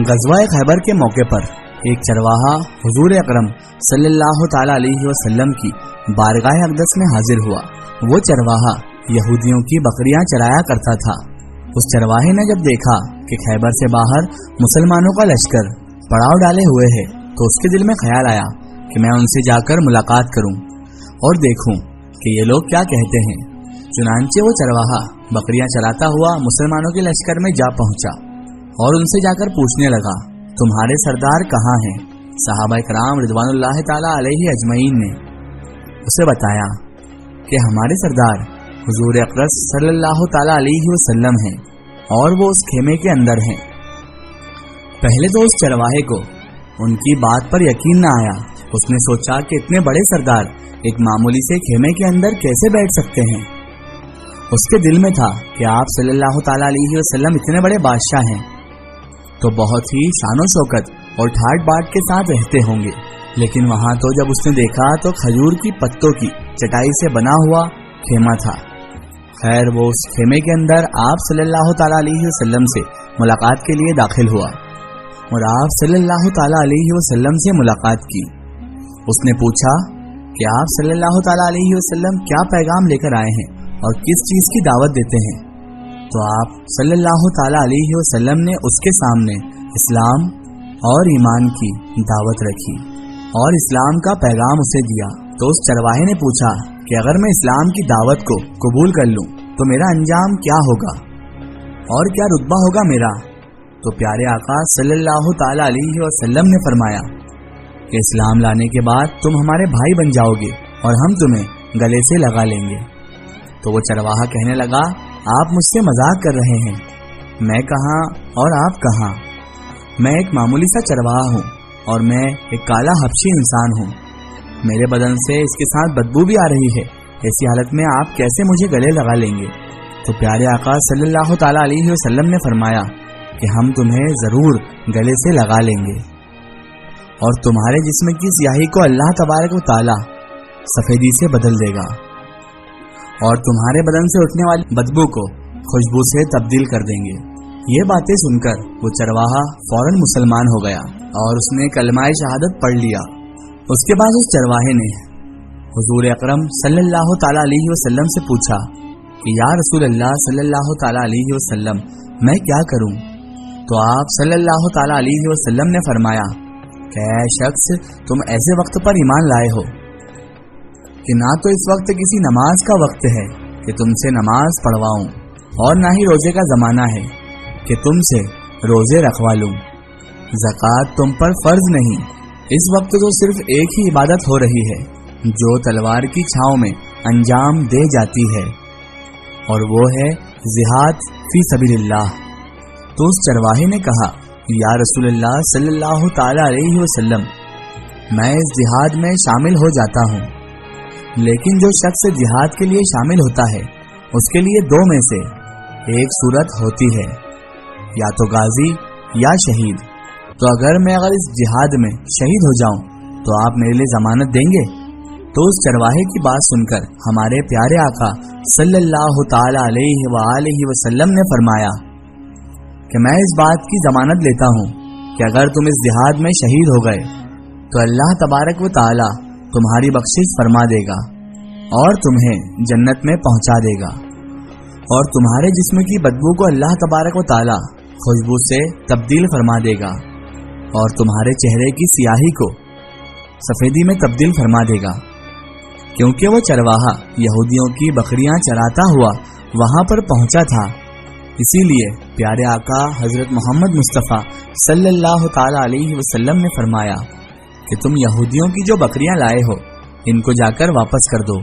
غزوہ خیبر کے موقع پر ایک چرواہا حضور اکرم صلی اللہ تعالی علیہ وسلم کی بارگاہ اقدس میں حاضر ہوا۔ وہ چرواہا یہودیوں کی بکریاں چرایا کرتا تھا۔ اس چرواہے نے جب دیکھا کہ خیبر سے باہر مسلمانوں کا لشکر پڑاؤ ڈالے ہوئے ہے تو اس کے دل میں خیال آیا کہ میں ان سے جا کر ملاقات کروں اور دیکھوں کہ یہ لوگ کیا کہتے ہیں۔ چنانچہ وہ چرواہا بکریاں چراتا ہوا مسلمانوں کے لشکر میں جا پہنچا اور ان سے جا کر پوچھنے لگا، تمہارے سردار کہاں ہیں؟ صحابہ کرام رضوان اللہ تعالی علیہ اجمعین نے اسے بتایا کہ ہمارے سردار حضور اقدس صلی اللہ تعالی علیہ وسلم ہیں اور وہ اس خیمے کے اندر ہیں۔ پہلے تو اس چرواہے کو ان کی بات پر یقین نہ آیا۔ اس نے سوچا کہ اتنے بڑے سردار ایک معمولی سے خیمے کے اندر کیسے بیٹھ سکتے ہیں۔ اس کے دل میں تھا کہ آپ صلی اللہ تعالی علیہ وسلم اتنے بڑے بادشاہ ہیں تو بہت ہی شان و شوکت اور ٹھاٹ باٹ کے ساتھ رہتے ہوں گے، لیکن وہاں تو جب اس نے دیکھا تو کھجور کی پتوں کی چٹائی سے بنا ہوا خیمہ تھا۔ خیر، وہ اس خیمے کے اندر آپ صلی اللہ تعالی علیہ وسلم سے ملاقات کے لیے داخل ہوا اور آپ صلی اللہ تعالی علیہ وسلم سے ملاقات کی۔ اس نے پوچھا کہ آپ صلی اللہ تعالی علیہ وسلم کیا پیغام لے کر آئے ہیں اور کس چیز کی دعوت دیتے ہیں؟ تو آپ صلی اللہ تعالی علیہ وسلم نے اس کے سامنے اسلام اور ایمان کی دعوت رکھی اور اسلام کا پیغام اسے دیا۔ تو اس چرواہے نے پوچھا کہ اگر میں اسلام کی دعوت کو قبول کر لوں تو میرا انجام کیا ہوگا اور کیا رتبہ ہوگا میرا؟ تو پیارے آقا صلی اللہ تعالی علیہ وسلم نے فرمایا کہ اسلام لانے کے بعد تم ہمارے بھائی بن جاؤ گے اور ہم تمہیں گلے سے لگا لیں گے۔ تو وہ چرواہا کہنے لگا، آپ مجھ سے مذاق کر رہے ہیں، میں کہاں اور آپ کہاں؟ میں ایک معمولی سا چرواہا ہوں اور میں ایک کالا حبشی انسان ہوں، میرے بدن سے اس کے ساتھ بدبو بھی آ رہی ہے، ایسی حالت میں آپ کیسے مجھے گلے لگا لیں گے؟ تو پیارے آقا صلی اللہ تعالی علیہ وسلم نے فرمایا کہ ہم تمہیں ضرور گلے سے لگا لیں گے اور تمہارے جسم کی سیاہی کو اللہ تبارک و تعالی سفیدی سے بدل دے گا اور تمہارے بدن سے اٹھنے والی بدبو کو خوشبو سے تبدیل کر دیں گے۔ یہ باتیں سن کر وہ چرواہا فوراً مسلمان ہو گیا اور اس نے کلمہ شہادت پڑھ لیا۔ اس کے بعد اس چرواہے نے حضور اکرم صلی اللہ تعالی علیہ وسلم سے پوچھا کہ یا رسول اللہ صلی اللہ تعالی علیہ وسلم، میں کیا کروں؟ تو آپ صلی اللہ تعالی علیہ وسلم نے فرمایا کہ اے شخص، تم ایسے وقت پر ایمان لائے ہو کہ نہ تو اس وقت کسی نماز کا وقت ہے کہ تم سے نماز پڑھواؤں اور نہ ہی روزے کا زمانہ ہے کہ تم سے روزے رکھوا لوں۔ زکوٰۃ تم پر فرض نہیں، اس وقت تو صرف ایک ہی عبادت ہو رہی ہے جو تلوار کی چھاؤں میں انجام دے جاتی ہے اور وہ ہے جہاد فی سبیل اللہ۔ تو اس چرواہے نے کہا، یا رسول اللہ صلی اللہ تعالی علیہ وسلم، میں اس جہاد میں شامل ہو جاتا ہوں، لیکن جو شخص جہاد کے لیے شامل ہوتا ہے اس کے لیے دو میں سے ایک صورت ہوتی ہے، یا تو غازی یا شہید۔ تو اگر میں اس جہاد میں شہید ہو جاؤں تو آپ میرے لیے ضمانت دیں گے؟ تو اس چرواہے کی بات سن کر ہمارے پیارے آقا صلی اللہ تعالی علیہ وآلہ وسلم نے فرمایا کہ میں اس بات کی ضمانت لیتا ہوں کہ اگر تم اس جہاد میں شہید ہو گئے تو اللہ تبارک و تعالی تمہاری بخشش فرما دے گا اور تمہیں جنت میں پہنچا دے گا اور تمہارے جسم کی بدبو کو اللہ تبارک و تعالی خوشبو سے تبدیل فرما دے گا اور تمہارے چہرے کی سیاہی کو سفیدی میں تبدیل فرما دے گا۔ کیونکہ وہ چرواہا یہودیوں کی بکریاں چراتا ہوا وہاں پر پہنچا تھا، اسی لیے پیارے آقا حضرت محمد مصطفیٰ صلی اللہ تعالی علیہ وسلم نے فرمایا کہ تم یہودیوں کی جو بکریاں لائے ہو ان کو جا کر واپس کر دو،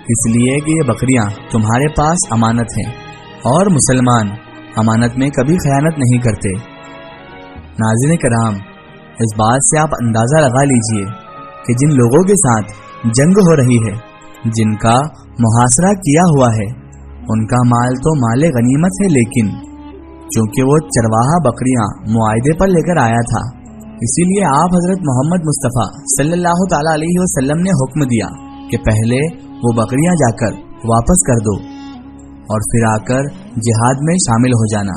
اس لیے کہ یہ بکریاں تمہارے پاس امانت ہیں اور مسلمان امانت میں کبھی خیانت نہیں کرتے۔ ناظرین کرام، اس بات سے آپ اندازہ لگا لیجئے کہ جن لوگوں کے ساتھ جنگ ہو رہی ہے، جن کا محاصرہ کیا ہوا ہے، ان کا مال تو مال غنیمت ہے، لیکن چونکہ وہ چرواہا بکریاں معاہدے پر لے کر آیا تھا، اسی لیے آپ حضرت محمد مصطفیٰ صلی اللہ تعالی علیہ وسلم نے حکم دیا کہ پہلے وہ بکریاں جا کر واپس کر دو اور پھر آ کر جہاد میں شامل ہو جانا۔